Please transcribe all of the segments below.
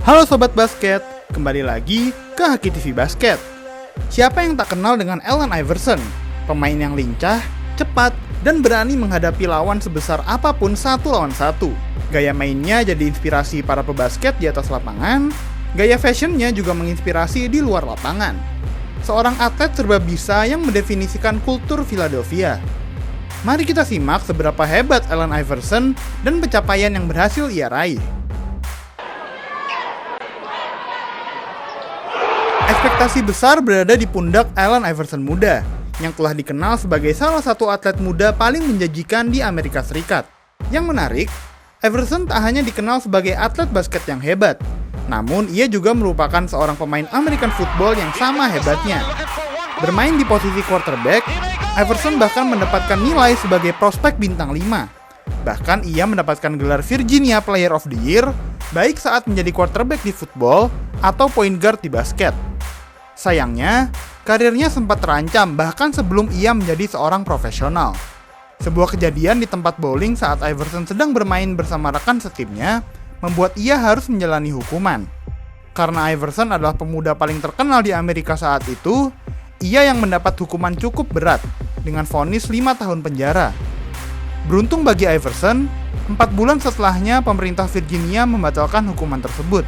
Halo Sobat Basket, kembali lagi ke Haki TV Basket. Siapa yang tak kenal dengan Allen Iverson? Pemain yang lincah, cepat, dan berani menghadapi lawan sebesar apapun satu lawan satu. Gaya mainnya jadi inspirasi para pebasket di atas lapangan, gaya fashionnya juga menginspirasi di luar lapangan. Seorang atlet serba bisa yang mendefinisikan kultur Philadelphia. Mari kita simak seberapa hebat Allen Iverson dan pencapaian yang berhasil ia raih. Ekspektasi besar berada di pundak Allen Iverson muda, yang telah dikenal sebagai salah satu atlet muda paling menjanjikan di Amerika Serikat. Yang menarik, Iverson tak hanya dikenal sebagai atlet basket yang hebat, namun ia juga merupakan seorang pemain American football yang sama hebatnya. Bermain di posisi quarterback, Iverson bahkan mendapatkan nilai sebagai prospek bintang 5. Bahkan ia mendapatkan gelar Virginia Player of the Year, baik saat menjadi quarterback di football atau point guard di basket. Sayangnya, karirnya sempat terancam bahkan sebelum ia menjadi seorang profesional. Sebuah kejadian di tempat bowling saat Iverson sedang bermain bersama rekan setimnya membuat ia harus menjalani hukuman. Karena Iverson adalah pemuda paling terkenal di Amerika saat itu, ia yang mendapat hukuman cukup berat dengan vonis 5 tahun penjara. Beruntung bagi Iverson, 4 bulan setelahnya pemerintah Virginia membatalkan hukuman tersebut.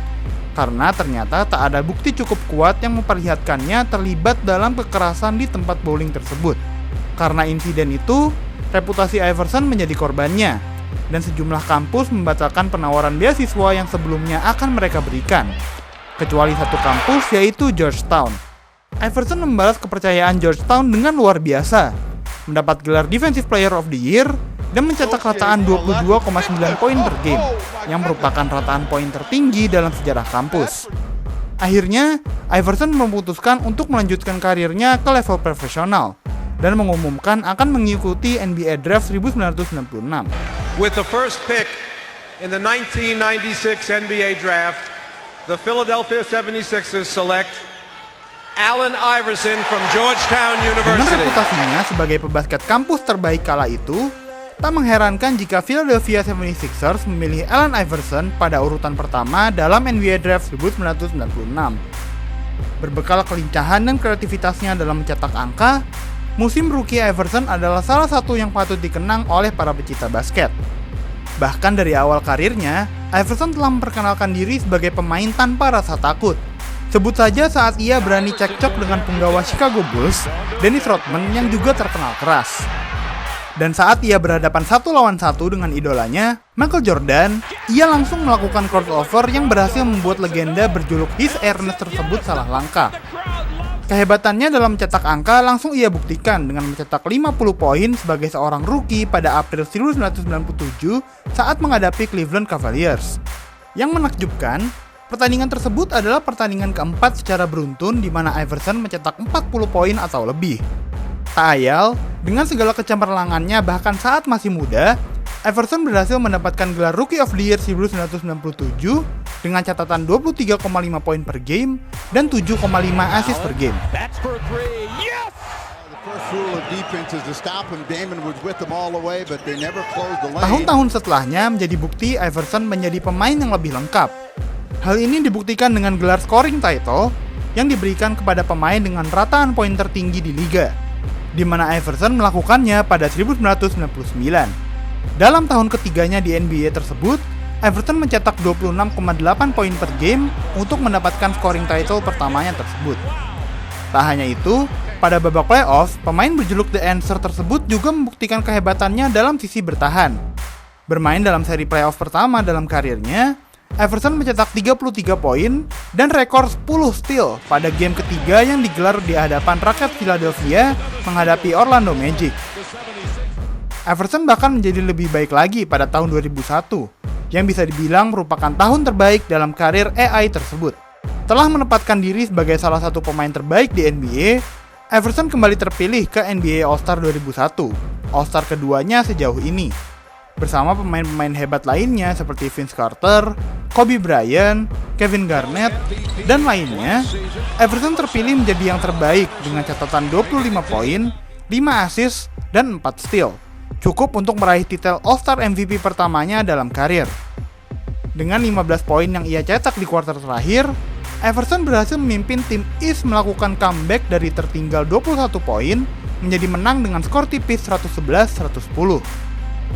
Karena ternyata tak ada bukti cukup kuat yang memperlihatkannya terlibat dalam kekerasan di tempat bowling tersebut. Karena insiden itu, reputasi Iverson menjadi korbannya, dan sejumlah kampus membatalkan penawaran beasiswa yang sebelumnya akan mereka berikan. Kecuali satu kampus, yaitu Georgetown. Iverson membalas kepercayaan Georgetown dengan luar biasa, mendapat gelar Defensive Player of the Year, dan mencetak rataan 22,9 poin per game, yang merupakan rataan poin tertinggi dalam sejarah kampus. Akhirnya, Iverson memutuskan untuk melanjutkan karirnya ke level profesional, dan mengumumkan akan mengikuti NBA Draft 1996. With the first pick in the 1996 NBA Draft, the Philadelphia 76ers select Allen Iverson from Georgetown Dengan University. reputasinya sebagai pebasket kampus terbaik kala itu, tak mengherankan jika Philadelphia 76ers memilih Allen Iverson pada urutan pertama dalam NBA Draft 1996. Berbekal kelincahan dan kreativitasnya dalam mencetak angka, musim rookie Iverson adalah salah satu yang patut dikenang oleh para pecinta basket. Bahkan dari awal karirnya, Iverson telah memperkenalkan diri sebagai pemain tanpa rasa takut. Sebut saja saat ia berani cekcok dengan penggawa Chicago Bulls, Dennis Rodman yang juga terkenal keras. Dan saat ia berhadapan 1 lawan 1 dengan idolanya, Michael Jordan, ia langsung melakukan crossover yang berhasil membuat legenda berjuluk His Airness tersebut salah langkah. Kehebatannya dalam mencetak angka langsung ia buktikan dengan mencetak 50 poin sebagai seorang rookie pada April 1997 saat menghadapi Cleveland Cavaliers. Yang menakjubkan, pertandingan tersebut adalah pertandingan keempat secara beruntun di mana Iverson mencetak 40 poin atau lebih. Tak ayal, dengan segala kecemerlangannya bahkan saat masih muda, Iverson berhasil mendapatkan gelar Rookie of the Year 1997 dengan catatan 23,5 poin per game dan 7,5 assist per game. Tahun-tahun setelahnya menjadi bukti Iverson menjadi pemain yang lebih lengkap. Hal ini dibuktikan dengan gelar scoring title yang diberikan kepada pemain dengan rataan poin tertinggi di liga, di mana Iverson melakukannya pada 1999. Dalam tahun ketiganya di NBA tersebut, Iverson mencetak 26,8 poin per game untuk mendapatkan scoring title pertamanya tersebut. Tak hanya itu, pada babak playoff, pemain berjuluk The Answer tersebut juga membuktikan kehebatannya dalam sisi bertahan. Bermain dalam seri playoff pertama dalam karirnya, Iverson mencetak 33 poin dan rekor 10 steal pada game ketiga yang digelar di hadapan rakyat Philadelphia menghadapi Orlando Magic. Iverson bahkan menjadi lebih baik lagi pada tahun 2001, yang bisa dibilang merupakan tahun terbaik dalam karir AI tersebut. Telah menempatkan diri sebagai salah satu pemain terbaik di NBA, Iverson kembali terpilih ke NBA All-Star 2001, All-Star keduanya sejauh ini. Bersama pemain-pemain hebat lainnya seperti Vince Carter, Kobe Bryant, Kevin Garnett, dan lainnya, Iverson terpilih menjadi yang terbaik dengan catatan 25 poin, 5 assist, dan 4 steal. Cukup untuk meraih titel All-Star MVP pertamanya dalam karir. Dengan 15 poin yang ia cetak di kuarter terakhir, Iverson berhasil memimpin tim East melakukan comeback dari tertinggal 21 poin menjadi menang dengan skor tipis 111-110.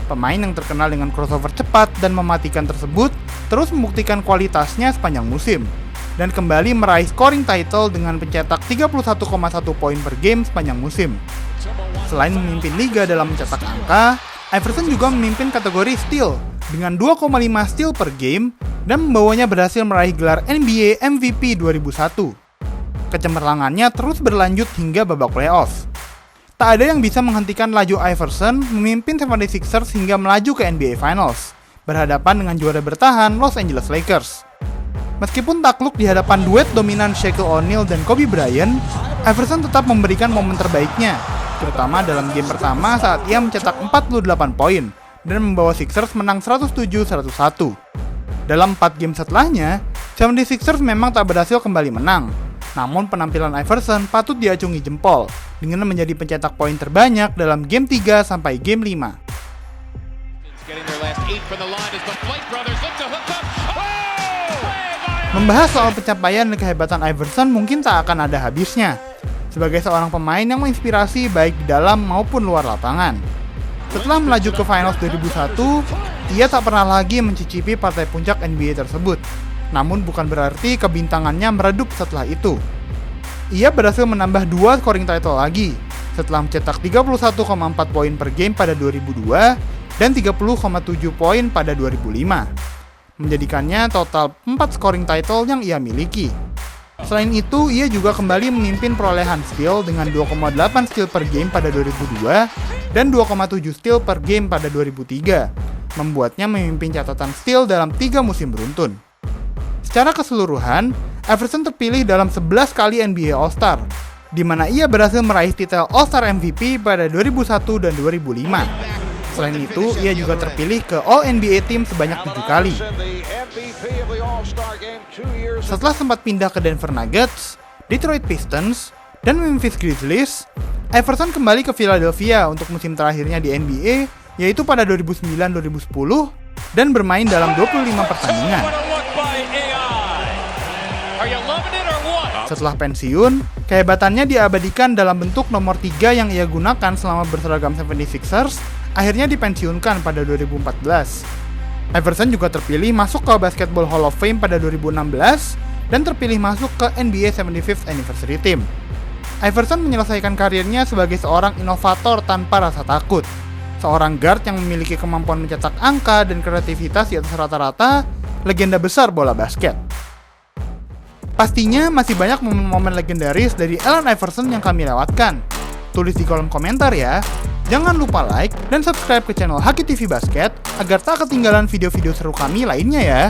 Pemain yang terkenal dengan crossover cepat dan mematikan tersebut terus membuktikan kualitasnya sepanjang musim dan kembali meraih scoring title dengan pencetak 31,1 poin per game sepanjang musim. Selain memimpin liga dalam mencetak angka, Iverson juga memimpin kategori steal dengan 2,5 steal per game dan membawanya berhasil meraih gelar NBA MVP 2001. Kecemerlangannya terus berlanjut hingga babak playoff. Tak ada yang bisa menghentikan laju Iverson memimpin 76ers hingga melaju ke NBA Finals, berhadapan dengan juara bertahan Los Angeles Lakers. Meskipun takluk di hadapan duet dominan Shaquille O'Neal dan Kobe Bryant, Iverson tetap memberikan momen terbaiknya, terutama dalam game pertama saat ia mencetak 48 poin dan membawa Sixers menang 107-101. Dalam 4 game setelahnya, 76ers memang tak berhasil kembali menang. Namun penampilan Iverson patut diacungi jempol dengan menjadi pencetak poin terbanyak dalam game 3 sampai game 5. Membahas soal pencapaian dan kehebatan Iverson mungkin tak akan ada habisnya. Sebagai seorang pemain yang menginspirasi baik di dalam maupun luar lapangan. Setelah melaju ke Finals 2001, ia tak pernah lagi mencicipi partai puncak NBA tersebut. Namun bukan berarti kebintangannya meredup setelah itu. Ia berhasil menambah 2 scoring title lagi, setelah mencetak 31,4 poin per game pada 2002 dan 30,7 poin pada 2005. Menjadikannya total 4 scoring title yang ia miliki. Selain itu, ia juga kembali memimpin perolehan steal dengan 2,8 steal per game pada 2002 dan 2,7 steal per game pada 2003, membuatnya memimpin catatan steal dalam 3 musim beruntun. Secara keseluruhan, Iverson terpilih dalam 11 kali NBA All-Star, di mana ia berhasil meraih titel All-Star MVP pada 2001 dan 2005. Selain itu, ia juga terpilih ke All-NBA Team sebanyak 7 kali. Setelah sempat pindah ke Denver Nuggets, Detroit Pistons, dan Memphis Grizzlies, Iverson kembali ke Philadelphia untuk musim terakhirnya di NBA, yaitu pada 2009-2010, dan bermain dalam 25 pertandingan. Setelah pensiun, kehebatannya diabadikan dalam bentuk nomor 3 yang ia gunakan selama berseragam 76ers, akhirnya dipensiunkan pada 2014. Iverson juga terpilih masuk ke Basketball Hall of Fame pada 2016 dan terpilih masuk ke NBA 75th Anniversary Team. Iverson menyelesaikan karirnya sebagai seorang inovator tanpa rasa takut. Seorang guard yang memiliki kemampuan mencetak angka dan kreativitas di atas rata-rata, legenda besar bola basket. Pastinya masih banyak momen-momen legendaris dari Allen Iverson yang kami lewatkan. Tulis di kolom komentar ya. Jangan lupa like dan subscribe ke channel Haki TV Basket agar tak ketinggalan video-video seru kami lainnya ya.